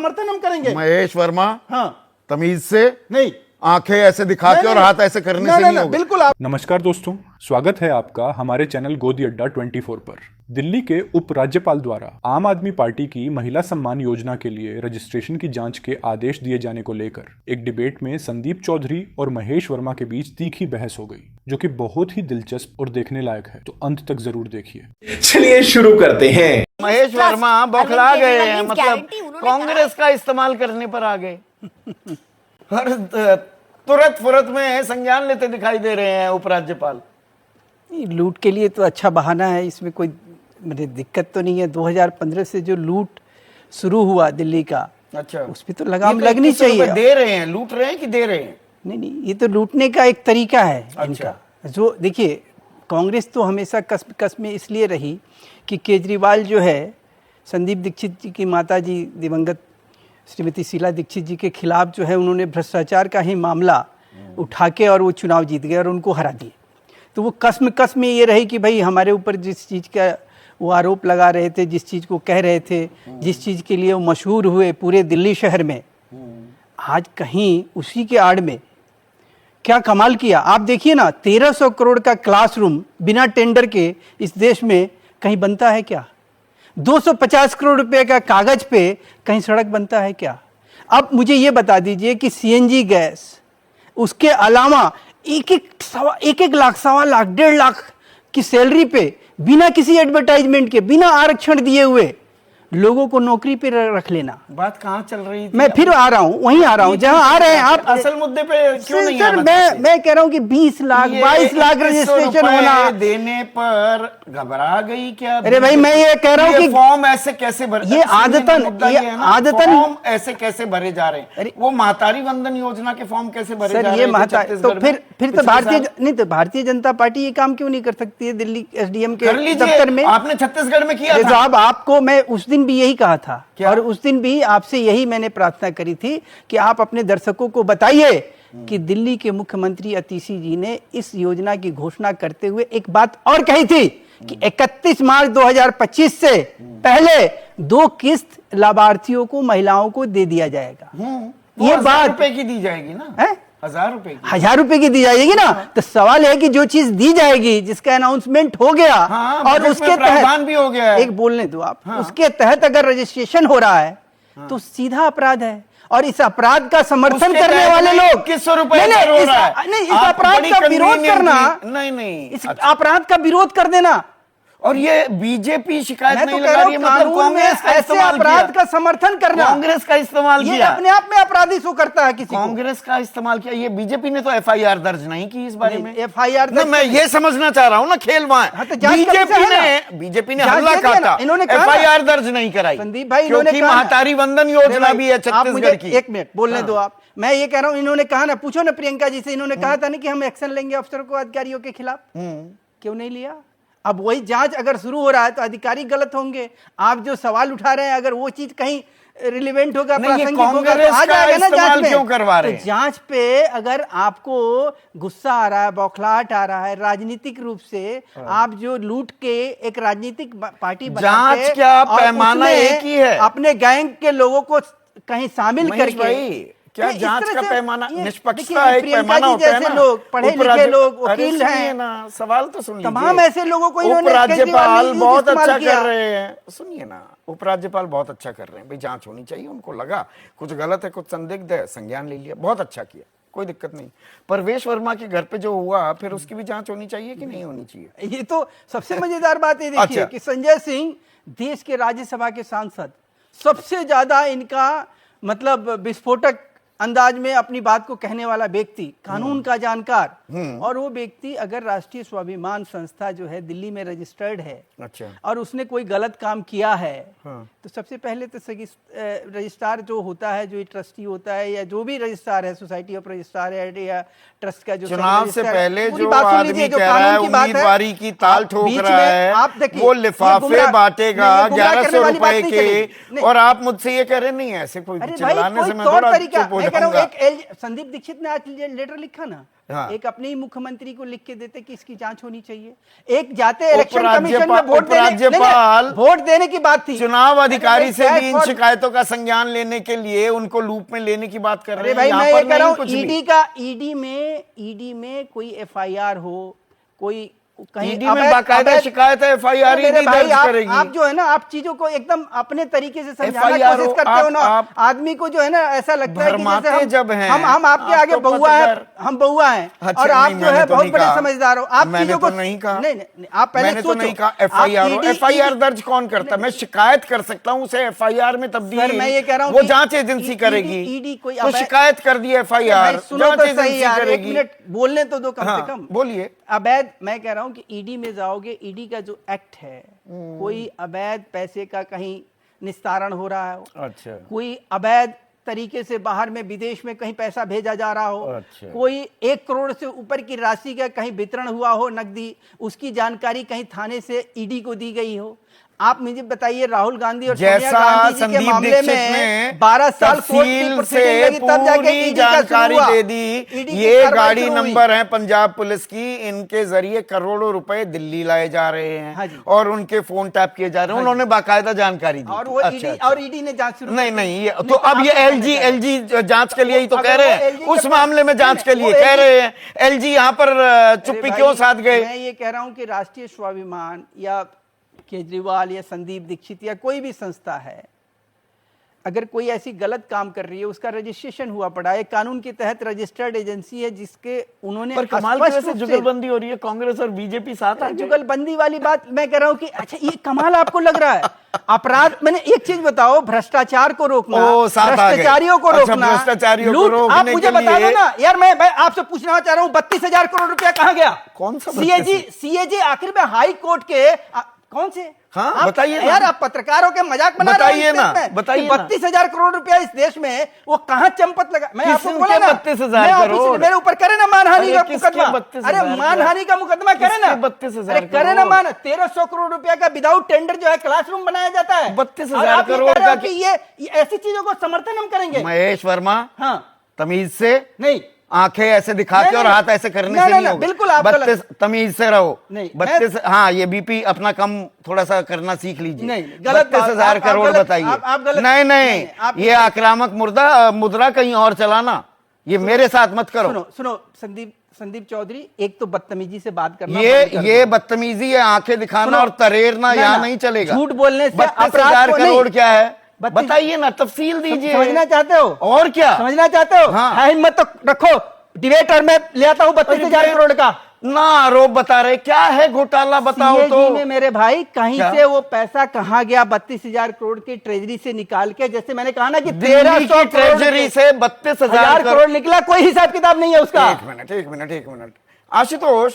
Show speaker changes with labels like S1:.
S1: समर्थन हम करेंगे।
S2: महेश वर्मा,
S1: हाँ,
S2: तमीज से
S1: नहीं,
S2: आंखें ऐसे दिखा के और हाथ ऐसे करने से नहीं होगा।
S1: बिल्कुल। आप
S3: नमस्कार दोस्तों, स्वागत है आपका हमारे चैनल गोदी अड्डा 24 पर। दिल्ली के उपराज्यपाल द्वारा आम आदमी पार्टी की महिला सम्मान योजना के लिए रजिस्ट्रेशन की जांच के आदेश दिए जाने को लेकर एक डिबेट में संदीप चौधरी और महेश वर्मा के बीच तीखी बहस हो गई, जो कि बहुत ही दिलचस्प और देखने लायक है, तो अंत तक जरूर देखिए।
S4: चलिए शुरू करते हैं।
S2: महेश वर्मा बौखला गए हैं, मतलब कांग्रेस का इस्तेमाल करने पर आ गए और तुरंत फुरत में संज्ञान लेते दिखाई दे रहे हैं उपराज्यपाल।
S5: लूट के लिए तो अच्छा बहाना है, इसमें कोई मेरी दिक्कत तो नहीं है। 2015 से जो लूट शुरू हुआ दिल्ली का,
S2: अच्छा,
S5: उस पर तो लगाम लगनी चाहिए।
S2: दे रहे हैं, लूट रहे हैं कि दे रहे हैं?
S5: नहीं, ये तो लूटने का एक तरीका है
S2: अच्छा।
S5: इनका। जो देखिए, कांग्रेस तो हमेशा कसम में इसलिए रही कि केजरीवाल जो है, संदीप दीक्षित जी की माता जी दिवंगत श्रीमती शीला दीक्षित जी के खिलाफ जो है, उन्होंने भ्रष्टाचार का ही मामला उठा के और वो चुनाव जीत गए और उनको हरा दिए। तो वो कसम में ये रही कि भाई हमारे ऊपर जिस चीज़ का वो आरोप लगा रहे थे, जिस चीज़ को कह रहे थे, जिस चीज़ के लिए वो मशहूर हुए पूरे दिल्ली शहर में, आज कहीं उसी के आड़ में क्या कमाल किया। आप देखिए ना, 1300 करोड़ का क्लासरूम बिना टेंडर के इस देश में कहीं बनता है क्या? 250 करोड़ रुपए का कागज पे कहीं सड़क बनता है क्या? अब मुझे ये बता दीजिए कि सीएनजी गैस, उसके अलावा एक एक लाख, सवा लाख, 1.5 लाख की सैलरी पे बिना किसी एडवर्टाइजमेंट के, बिना आरक्षण दिए हुए लोगों को नौकरी पे रख लेना।
S2: बात कहाँ चल रही थी?
S5: मैं फिर आ रहा हूँ, वहीं आ रहा हूँ जहाँ आ रहे हैं आप।
S2: असल मुद्दे पे क्यों नहीं
S5: सर, मैं कह रहा हूँ कि 20 लाख 22 लाख रजिस्ट्रेशन होना
S2: देने पर घबरा गई क्या?
S5: अरे भाई, मैं ये कह रहा हूँ कि
S2: फॉर्म ऐसे कैसे भरे,
S5: ये आदतन
S2: फॉर्म ऐसे कैसे भरे जा रहे हैं? वो महतारी वंदन योजना के फॉर्म कैसे भरे जा रहे हैं?
S5: ये महतारी तो फिर तो भारतीय जनता पार्टी ये काम क्यों नहीं कर सकती है दिल्ली एसडीएम के दफ्तर में?
S2: आपने छत्तीसगढ़ में किया था।
S5: अब आपको मैं उस दिन भी यही कहा था, और उस दिन भी आपसे यही मैंने प्रार्थना करी थी कि आप अपने दर्शकों को बताइए कि दिल्ली के मुख्यमंत्री अतीशी जी ने इस योजना की घोषणा करते हुए एक बात और कही थी कि 31 मार्च 2025 से पहले 2 किस्त लाभार्थियों को, महिलाओं को दे दिया जाएगा।
S2: ये बात रुपए की दी जाएगी ना? है 1000 रुपए की,
S5: 1000 रुपए की दी जाएगी ना? तो सवाल है कि जो चीज दी जाएगी, जिसका अनाउंसमेंट हो गया, और उसके तहत भी हो गया है, एक बोलने दो आप, उसके तहत अगर रजिस्ट्रेशन हो रहा है तो सीधा अपराध है। और इस अपराध का समर्थन करने वाले लोग,
S2: किस रुपए
S5: इस अपराध का विरोध करना, इस अपराध का विरोध कर देना, और ये बीजेपी शिकायत नहीं लगा रही है, मतलब कांग्रेस का ऐसे अपराध का समर्थन करना, कांग्रेस का इस्तेमाल किया, अपने आप में अपराधी शो करता है किसी कांग्रेस का इस्तेमाल किया। ये बीजेपी ने तो एफआईआर दर्ज नहीं की इस बारे में। एफआईआर मैं ये समझना चाह रहा हूँ ना, खेल वहां बीजेपी ने हमला काटा, इन्होंने एफआईआर दर्ज नहीं कराई। संदीप भाई, क्योंकि महतारी वंदन योजना भी है छत्तीसगढ़ की। एक मिनट बोलने दो आप, मैं ये कह रहा हूँ, इन्होंने कहा ना, पूछो ना प्रियंका जी से, इन्होंने कहा था ना कि हम एक्शन लेंगे अफसरों को, अधिकारियों के खिलाफ, क्यों नहीं लिया? अब वही जांच अगर शुरू हो रहा है तो अधिकारी गलत होंगे। आप जो सवाल उठा रहे हैं, अगर वो चीज कहीं रिलेवेंट होगा, प्रासंगिक होगा, तो आ जाएगा ना जांच में। क्यों करवा रहे हैं? तो जांच पे अगर आपको गुस्सा आ रहा है, बौखलाहट आ रहा है, राजनीतिक रूप से आप जो लूट के एक राजनीतिक पार्टी बनाते, जांच क्या पैमाना एक ही है, अपने गैंग के लोगों को कहीं शामिल करके, क्या जांच का पैमाना निष्पक्षता एक पैमाना होता है ना? लोग पढ़े लिखे लोग, वकील हैं ना, सवाल तो सुनिए। तमाम ऐसे लोगों को उपराज्यपाल बहुत अच्छा कर रहे हैं, सुनिए ना, उपराज्यपाल बहुत अच्छा कर रहे हैं। भाई जांच होनी चाहिए, उनको लगा कुछ गलत है, कुछ संदिग्ध है, संज्ञान ले लिया, बहुत अच्छा किया, कोई दिक्कत नहीं। परवेश वर्मा के घर पे जो हुआ, फिर उसकी भी जांच होनी चाहिए कि नहीं होनी चाहिए? ये तो सबसे मजेदार बात है, देखिए कि संजय सिंह देश के राज्यसभा के सांसद, सबसे ज्यादा इनका मतलब विस्फोटक अंदाज में अपनी बात को कहने वाला व्यक्ति, कानून का जानकार, और वो व्यक्ति अगर राष्ट्रीय स्वाभिमान संस्था जो है दिल्ली में रजिस्टर्ड है, अच्छा, और उसने कोई गलत काम किया है, तो सबसे पहले तो रजिस्ट्रार जो होता है, जो ट्रस्टी होता है, या जो भी रजिस्ट्रार है, सोसाइटी ऑफ रजिस्ट्रार है या ट्रस्ट का जो चुनाव से पहले जो आदमी कह रहा है, उम्मीदवारी की ताल ठोक रहा है, वो लिफाफे बांटेगा 1100 रुपए के, और आप मुझसे ये कह रहे नहीं, ऐसे कोई चिल्लाने से मैं थोड़ा चुप हो कह रहा हूँ
S2: रहूंगा।
S5: संदीप दीक्षित ने आज लेटर लिखा ना,
S2: हाँ।
S5: एक अपने ही मुख्यमंत्री को लिख के देते कि इसकी जांच होनी चाहिए। एक जाते इलेक्शन कमीशन में
S2: उपराज्यपाल
S5: वोट देने की बात थी,
S2: चुनाव अधिकारी से भी इन शिकायतों का संज्ञान लेने के लिए उनको लूप में लेने की बात कर रहे हैं।
S5: भाई मैं
S2: यहाँ
S5: ये
S2: पर
S5: कह रहा
S2: नहीं
S5: हूँ
S2: कुछ भी।
S5: ईडी में कोई एफआईआर हो, कोई कहीं
S2: ईडी में बाकायदा शिकायत है, एफआईआर ही नहीं दर्ज करेगी।
S5: आप जो है ना, आप चीजों को एकदम अपने तरीके से समझाने की
S2: FIR
S5: कोशिश करते हो ना, आदमी को जो है ना ऐसा लगता है कि जैसे
S2: जब हैं,
S5: हम आपके आगे बउआ है, हम बउआ हैं,
S2: अच्छा,
S5: और आप
S2: नहीं,
S5: जो है
S2: तो
S5: बहुत
S2: नहीं
S5: बड़े
S2: कहा।
S5: समझदार हो। आप
S2: मैंने
S5: चीजों
S2: तो
S5: को
S2: नहीं कहा।
S5: नहीं, आप पहले
S2: मैंने तो
S5: सोचो।
S2: नहीं कहा एफआईआर हो। एफआईआर दर्ज कौन करता है? मैं शिकायत कर सकता हूँ, उसे एफआईआर में तब्दील
S5: सर, मैं ये कह रहा हूँ
S2: वो
S5: कि
S2: जांच एजेंसी करेगी।
S5: ईडी कोई
S2: तो शिकायत कर दी एफआईआर,
S5: सुनो
S2: जांच
S5: तो सही
S2: एजेंसी
S5: यार, एक
S2: करेगी।
S5: मिनट बोलने तो दो कम से
S2: हाँ,
S5: कम।
S2: बोलिए।
S5: अवैध, मैं कह रहा हूं कि ईडी में जाओगे, ईडी का जो एक्ट है, कोई अवैध पैसे का कहीं निस्तारण हो रहा हो,
S2: अच्छा,
S5: कोई अवैध तरीके से बाहर में विदेश में कहीं पैसा भेजा जा रहा हो,
S2: अच्छा।
S5: कोई 1 करोड़ से ऊपर की राशि का कहीं वितरण हुआ हो नकदी, उसकी जानकारी कहीं थाने से ईडी को दी गई हो। आप मुझे बताइए, राहुल गांधी और सोनिया
S2: जैसा
S5: गांधी जी के
S2: संदीप
S5: मामले
S2: दीक्षित
S5: में
S2: ने
S5: 12 साल कोर्ट की
S2: तफसील
S5: प्रोसीडिंग
S2: से
S5: लगी, तब जाके
S2: पूरी
S5: ईडी का शुरू
S2: जानकारी
S5: हुआ।
S2: दे
S5: ईडी
S2: दी।
S5: की
S2: ये
S5: कार्रवाई
S2: गाड़ी
S5: शुरू हुई।
S2: नंबर है पंजाब पुलिस की, इनके जरिए करोड़ों रुपए दिल्ली लाए जा रहे
S5: हाँ
S2: हैं
S5: जी।
S2: और उनके फोन टैप किए जा रहे हैं। उन्होंने बाकायदा जानकारी दी
S5: और
S2: थी।
S5: वो
S2: अच्छा,
S5: ईडी
S2: अच्छा।
S5: और ईडी ने जांच शुरू
S2: नहीं
S5: की।
S2: नहीं, ये
S5: नहीं,
S2: तो अब ये
S5: आप क्या
S2: एलजी जांच के लिए ही तो
S5: अगर
S2: कह रहे
S5: वो
S2: हैं,
S5: LG
S2: उस
S5: के
S2: मामले में जांच के लिए
S5: वो
S2: कह
S5: LG
S2: रहे हैं। एलजी यहाँ पर चुप्पी
S5: अरे
S2: क्यों
S5: भाई,
S2: साध गए?
S5: मैं ये कह रहा हूं कि राष्ट्रीय स्वाभिमान या केजरीवाल या संदीप दीक्षित या कोई भी संस्था है, अगर कोई ऐसी गलत काम कर रही है, उसका रजिस्ट्रेशन हुआ पड़ा है, कानून के तहत रजिस्टर्ड एजेंसी है, जिसके उन्होंने
S2: पर कमाल की
S5: स्पष्ट
S2: वजह से
S5: रूप से-
S2: जुगलबंदी हो रही है, कांग्रेस और बीजेपी साथ आ गए।
S5: जुगलबंदी वाली बात मैं कह रहा हूं कि अच्छा, ये कमाल आपको लग रहा है? अपराध, मैंने एक चीज बताओ, भ्रष्टाचार को रोकना,
S2: ओ, साथ आ गए।
S5: भ्रष्टाचारियों को
S2: अच्छा,
S5: रोकना,
S2: भ्रष्टाचारियों को
S5: लूट, आप
S2: रोकने
S5: मुझे
S2: के
S5: बता दो
S2: लिए-
S5: ना यार। मैं आपसे पूछना चाह रहा हूं, 32,000 करोड़ रुपया कहां गया?
S2: कौन सा
S5: सीएजी आखिर में हाई कोर्ट के कौन से?
S2: हाँ, बताइए ना।
S5: यार, आप पत्रकारों के मजाक बना रहे हो
S2: बताइए
S5: इस
S2: ना,
S5: देश में।
S2: बताइए
S5: कि
S2: ना।
S5: 32,000 करोड़ रुपया इस देश में वो कहां चंपत लगा? मैं आपको
S2: किसके
S5: बोला ना,
S2: 32,000
S5: मैं
S2: करोड़?
S5: ऑफिस- मेरे ऊपर करे ना मानहानि
S2: अरे
S5: का
S2: किसके
S5: मुकदमा।
S2: 32,000
S5: अरे मानहानि का मुकदमा करे ना,
S2: किसके 32,000
S5: अरे करे ना
S2: करोड़?
S5: मान 1,300 करोड़ रुपया का विदाउट टेंडर जो है क्लासरूम बनाया जाता है।
S2: 32,000
S5: और आप ये
S2: करोड़
S5: कह रहे हो
S2: का
S5: कि ये ऐसी चीजों को समर्थन हम करेंगे?
S2: महेश वर्मा,
S5: हाँ,
S2: तमीज से,
S5: नहीं,
S2: आंखें ऐसे दिखा के
S5: नहीं,
S2: और हाथ ऐसे करने
S5: नहीं,
S2: से
S5: नहीं,
S2: नहीं होगा।
S5: बिल्कुल आप गलत-
S2: 32 तमीज से रहो।
S5: नहीं,
S2: 32, हाँ, ये बीपी अपना कम थोड़ा सा करना सीख लीजिए।
S5: नहीं, गलत बात।
S2: 32,000
S5: आप
S2: करोड़
S5: गलत-
S2: बताइए।
S5: आप गलत-
S2: नहीं
S5: नहीं, आप
S2: ये आक्रामक मुद्रा कहीं और चलाना, ये मेरे साथ मत करो।
S5: सुनो संदीप चौधरी, एक तो बदतमीजी से बात करना,
S2: ये बदतमीजी है, आंखें दिखाना और तरेरना यहाँ नहीं चलेगा।
S5: झूठ बोलने से
S2: 32,000 करोड़ क्या है?
S5: 32
S2: बताइए ना, तफसील दीजिए।
S5: समझना चाहते हो?
S2: और क्या
S5: समझना चाहते हो?
S2: हाँ।
S5: हिम्मत तो रखो, डिबेट और मैं ले आता हूं 32,000 करोड़ का
S2: ना आरोप बता रहे, क्या है घोटाला बताओ
S5: CAG
S2: तो।
S5: में मेरे भाई, कहीं
S2: क्या?
S5: से वो पैसा कहां गया 32,000 करोड़ की ट्रेजरी से निकाल के? जैसे मैंने कहा ना कि
S2: दिल्ली
S5: 1,300
S2: की ट्रेजरी से 32,000
S5: करोड़ निकला, कोई हिसाब किताब नहीं है उसका।
S2: एक मिनट आशुतोष,